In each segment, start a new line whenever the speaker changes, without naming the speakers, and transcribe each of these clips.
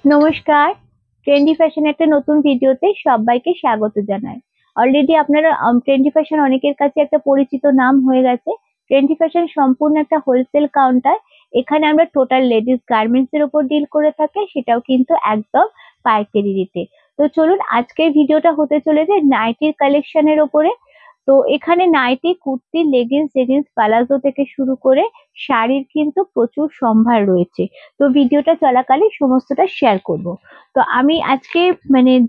নমস্কার। Trendy fashion একটা নতুন ভিডিওতে সবাইকে স্বাগত জানাই। অলরেডি আপনারা ট্রেন্ডি ফ্যাশন অনেকের কাছে একটা পরিচিত নাম হয়ে গেছে। ট্রেন্ডি ফ্যাশন সম্পূর্ণ একটা হোলসেল কাউন্টার। এখানে আমরা টোটাল লেডিস গার্মেন্টস এর উপর ডিল করে থাকি, সেটাও কিন্তু একদম পাইকারি রেটে। তো চলুন, আজকের ভিডিওটা হতে চলেছে নাইটির কালেকশনের উপরে। তো এখানে nightie, kurti, leggings, jeggings, palazzo থেকে শুরু করে শাড়ির কিন্তু প্রচুর সম্ভার রয়েছে। তো ভিডিওটা চলাকালীন সমস্তটা শেয়ার করব। তো আমি আজকে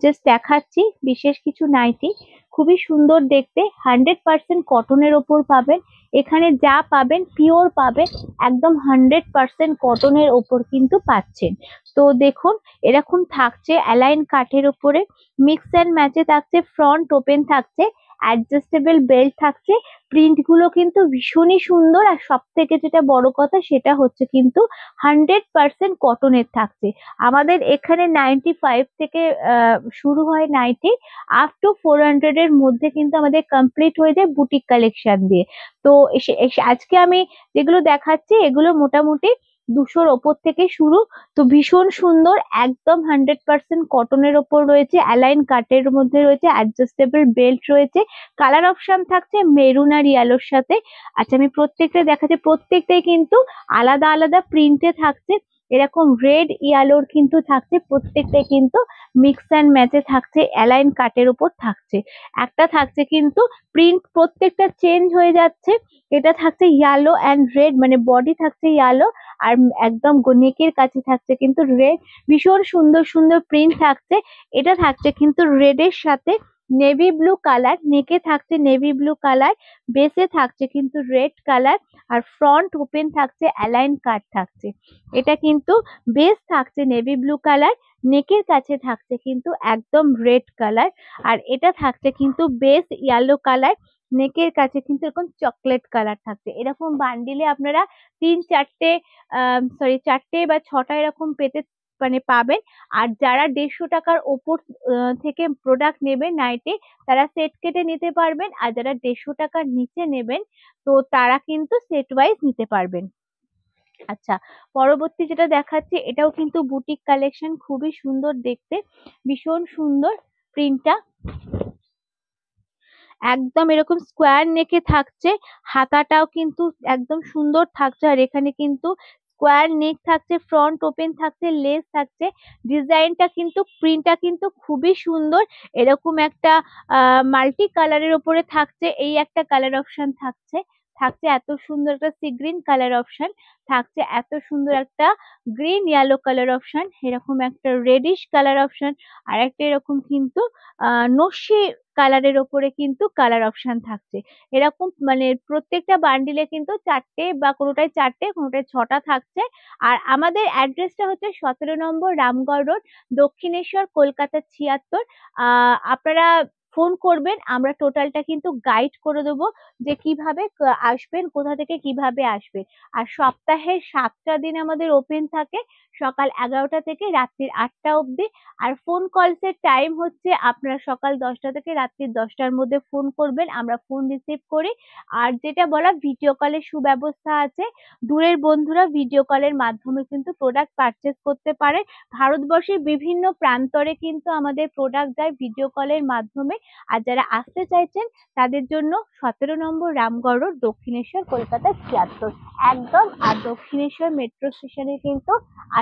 জাস্ট দেখাচ্ছি বিশেষ কিছু নাইটি। খুবই সুন্দর দেখতে, 100% কটনের ওপর পাবেন। এখানে যা পাবেন পিওর পাবেন, একদম 100% কটনের ওপর কিন্তু পাচ্ছেন। তো দেখুন, এরকম থাকছে অ্যালাইন কাঠের ওপরে, মিক্স অ্যান্ড ম্যাচে থাকছে, ফ্রন্ট ওপেন থাকছে, অ্যাডজাস্টেবল বেল্ট থাকছে। প্রিন্ট গুলো কিন্তু ভীষণই সুন্দর, আর সব থেকে যেটা বড় কথা সেটা হচ্ছে কিন্তু 100% কটনের থাকছে। আমাদের এখানে 95 থেকে শুরু হয় নাইটি, আপ টু 400 এর মধ্যে কিন্তু আমাদের কমপ্লিট হয়ে যায় বুটিক কালেকশন দিয়ে। তো আজকে আমি যেগুলো দেখাচ্ছি এগুলো মোটামুটি 200-র ওপর থেকে শুরু। তো ভীষণ সুন্দর, একদম 100% কটনের ওপর রয়েছে, অ্যালাইন কাটের মধ্যে রয়েছে, অ্যাডজাস্টেবল বেল্ট রয়েছে। কালার অপশন থাকছে মেরুন আর ইয়েলোর সাথে। আচ্ছা, আমি প্রত্যেকটা দেখাচ্ছি, প্রত্যেকটাই কিন্তু আলাদা আলাদা প্রিন্টে থাকছে। এরকম রেড ইয়েলোর কিন্তু থাকছে, প্রত্যেকটাই কিন্তু মিক্স অ্যান্ড ম্যাচে থাকছে, অ্যালাইন কাটের উপর থাকছে। একটা থাকছে কিন্তু প্রিন্ট প্রত্যেকটা চেঞ্জ হয়ে যাচ্ছে। এটা থাকছে ইয়েলো অ্যান্ড রেড, মানে বডি থাকছে ইয়েলো, আর একদম নেকের কাছে থাকছে কিন্তু রেড। ভীষণ সুন্দর সুন্দর প্রিন্ট থাকছে। এটা থাকছে কিন্তু রেড এর সাথে নেভি ব্লু কালার, নেকে থাকছে নেভি ব্লু কালার, বেসে থাকছে কিন্তু রেড কালার, আর ফ্রন্ট ওপেন থাকছে, অ্যালাইন কাট থাকছে। এটা কিন্তু বেস থাকছে নেভি ব্লু কালার, নেকের কাছে থাকছে কিন্তু একদম রেড কালার, আর এটা থাকছে কিন্তু বেস ইয়েলো কালার, নেকের কাছে কিন্তু এরকম চকলেট কালার থাকছে। এরকম বান্ডিলে আপনারা 3-4টে, চারটে বা ছটা এরকম পেতে পাবেন। আর যারা 150 টাকার ওপর থেকে প্রোডাক্ট নেবেন নাইটি, তারা সেট কেটে নিতে পারবেন, আর যারা 150 টাকার নিচে নেবেন তো তারা কিন্তু সেট ওয়াইজ নিতে পারবেন। আচ্ছা, পরবর্তী যেটা দেখাচ্ছি এটাও কিন্তু বুটিক কালেকশন, খুবই সুন্দর দেখতে, ভীষণ সুন্দর প্রিন্টটা। একদম এরকম স্কোয়ার নেকে থাকছে, হাতাটাও কিন্তু একদম সুন্দর থাকছে, আর এখানে কিন্তু স্কোয়ার নেক থাকছে, ফ্রন্ট ওপেন থাকছে, লেস থাকছে। ডিজাইনটা কিন্তু প্রিন্টটা কিন্তু খুবই সুন্দর। এরকম একটা মাল্টি কালারের ওপরে থাকছে, এই একটা কালার অপশন থাকছে, থাকছে এত সুন্দর একটা সি গ্রিন কালার অপশন, থাকছে এত সুন্দর একটা গ্রিন ইয়েলো কালার অপশন, এরকম একটা রেডিশ কালার অপশন, আর একটা এরকম কিন্তু নস্যি কালারের ওপরে কিন্তু কালার অপশন থাকছে। এরকম প্রত্যেকটা বান্ডিলে কিন্তু চারটে, বা কোনোটায় চারটে, কোনোটায় ছটা থাকছে। আর আমাদের অ্যাড্রেসটা হচ্ছে 17 নম্বর রামগড় রোড, দক্ষিণেশ্বর, কলকাতা 76। আপনারা ফোন করবেন, আমরা টোটালটা কিন্তু গাইড করে দেবো যে কিভাবে আসবেন, কোথা থেকে কিভাবে আসবেন। আর সপ্তাহে 7টা দিন আমাদের ওপেন থাকে, সকাল 11টা থেকে রাত্রির 8টা অবধি। আর ফোন কলস এর টাইম হচ্ছে আপনারা সকাল 10টা থেকে রাত্রি 10টার মধ্যে ফোন করবেন, আমরা ফোন রিসিভ করি। আর যেটা বলা, ভিডিও কলের সুব্যবস্থা আছে। দূরের বন্ধুরা ভিডিও কলের মাধ্যমে কিন্তু প্রোডাক্ট পারচেস করতে পারে। ভারতবর্ষের বিভিন্ন প্রান্তরে কিন্তু আমাদের প্রোডাক্ট যায় ভিডিও কলের মাধ্যমে। আর যারা আসতে চাইছেন তাদের জন্য 17 নম্বর রামগড় রোড, দক্ষিণেশ্বর, কলকাতা 76 একদম। আর দক্ষিণেশ্বর মেট্রো স্টেশনে কিন্তু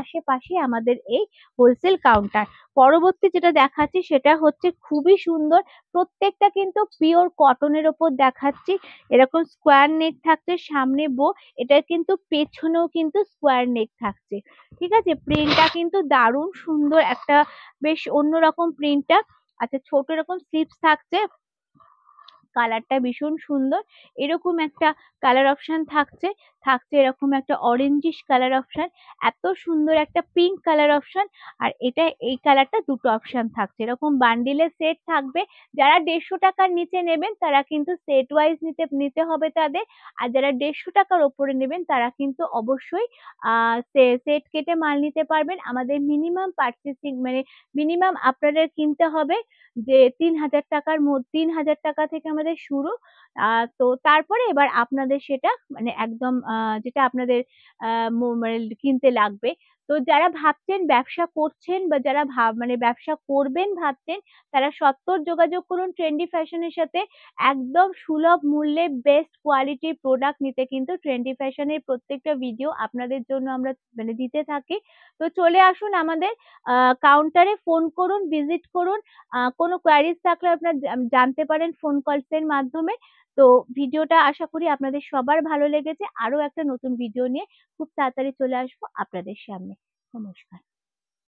আশেপাশে আমাদের এই হোলসেল কাউন্টার। পরবর্তী যেটা দেখাচ্ছি সেটা হচ্ছে খুবই সুন্দর, প্রত্যেকটা কিন্তু পিওর কটনের ওপর দেখাচ্ছি। এরকম স্কোয়ার নেক থাকছে, সামনে বো, এটা কিন্তু পেছনেও কিন্তু স্কোয়ার নেক থাকছে। ঠিক আছে, প্রিন্টটা কিন্তু দারুণ সুন্দর, একটা বেশ অন্যরকম প্রিন্টটা। আচ্ছা, ছোট এরকম স্লিপস থাকছে, কালারটা ভীষণ সুন্দর। এরকম একটা কালার অপশন থাকছে, থাকছে এরকম একটা অরেঞ্জিশ কালার অপশন, এত সুন্দর একটা পিঙ্ক কালার অপশন। আর এটা এই কালারটা দুটো অপশন থাকছে, এরকম বান্ডিলের সেট থাকবে। যারা 150 টাকার নিচে নেবেন তারা কিন্তু সেট ওয়াইজ নিতে নিতে হবে তাদের। আর যারা 150 টাকার ওপরে নেবেন তারা কিন্তু অবশ্যই সেট কেটে মাল নিতে পারবেন। আমাদের মিনিমাম পার্চেসিং মিনিমাম আপনাদের কিনতে হবে যে 3,000 টাকার মধ্যে, 3,000 টাকা থেকে আমাদের শুরু। তো তারপরে এবার আপনাদের সেটা একদম যেটা আপনাদের কিনতে লাগবে। তো যারা ভাবছেন ব্যবসা করছেন বা যারা মানে ব্যবসা করবেন ভাবছেন, তারা সত্বর যোগাযোগ করুন ট্রেন্ডি ফ্যাশনের সাথে। একদম সুলভ মূল্যে বেস্ট কোয়ালিটির প্রোডাক্ট নিতে কিন্তু ট্রেন্ডি ফ্যাশনের প্রত্যেকটা ভিডিও আপনাদের জন্য আমরা মানে দিতে থাকি। তো চলে আসুন আমাদের কাউন্টারে, ফোন করুন, ভিজিট করুন। কোনো কোয়ারিজ থাকলে আপনার জানতে পারেন ফোন কলস এর মাধ্যমে। তো ভিডিওটা আশা করি আপনাদের সবার ভালো লেগেছে। আরো একটা নতুন ভিডিও নিয়ে খুব তাড়াতাড়ি চলে আসবো আপনাদের সামনে। নমস্কার।